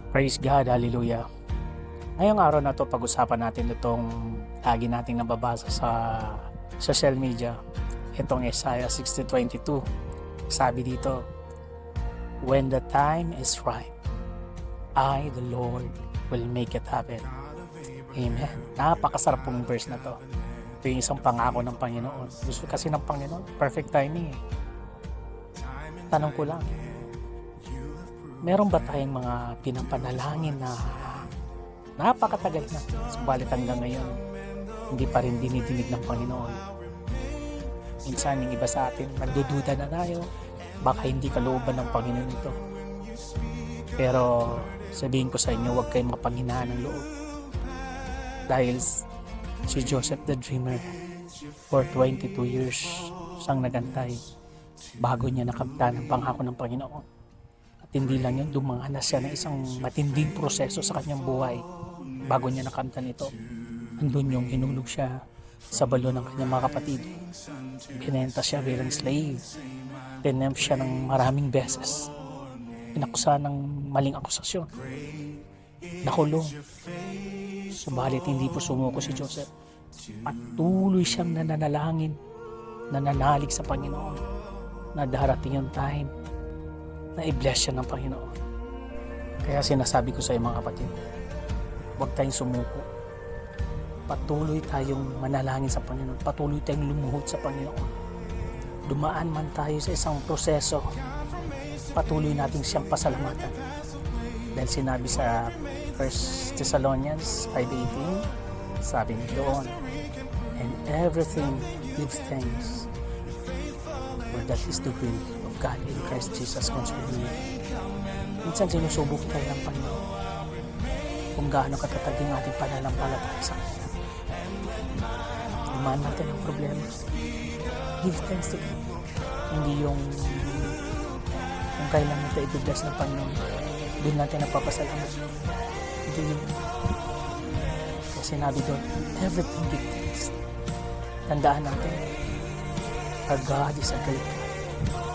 Praise God, hallelujah. Ngayong araw na to pag-usapan natin itong lagi nating nababasa sa social media. Itong Isaiah 60:22. Sabi dito, "When the time is right, I, the Lord, will make it happen." Amen. Napakasarap pong verse na to. Ito yung isang pangako ng Panginoon. Gusto kasi ng Panginoon, perfect timing eh. Tanong ko lang, meron ba tayong mga pinapanalangin na napakatagal na, subalit hanggang ngayon hindi pa rin dinidinig ng Panginoon? Minsan yung iba sa atin nagdududa na tayo, baka hindi kalooban ng Panginoon ito. Pero sabihin ko sa inyo, huwag kayong mapanghinaan ng loob, dahil si Joseph the Dreamer, for 22 years siyang nagantay bago niya nakamtan ang pangako ng Panginoon. At hindi lang yun, dumaan na siya ng isang matinding proseso sa kanyang buhay bago niya nakamtan ito. Andun yung hinulog siya sa balon ng kanyang mga kapatid. Binenta siya bilang slave. Tinempt siya ng maraming beses. Pinakusahan ng maling akusasyon. Nakulong. Subalit hindi po sumuko si Joseph. Patuloy siyang nananalangin, nananalig sa Panginoon na darating yung time na i-bless siya ng Panginoon. Kaya sinasabi ko sa iyo mga kapatid, huwag tayong sumuko. Patuloy tayong manalangin sa Panginoon. Patuloy tayong lumuhod sa Panginoon. Dumaan man tayo sa isang proseso, patuloy natin siyang pasalamatan. Dahil sinabi sa 1 Thessalonians 5:18, sabi niya doon, "And everything gives thanks, for that is the will of God in Christ Jesus concerning you." Minsan sinusubok tayo ng Panginoon kung gaano katatag yung ating pananampalataya sa Kanya. Dumaan natin ang problema. Give thanks to God. Hindi yung kailan natin i-bless ng Panginoon, doon natin nagpapasalamat. Hindi yun. Kasi sinabi doon, everything give thanks. Tandaan natin, our God is a great God.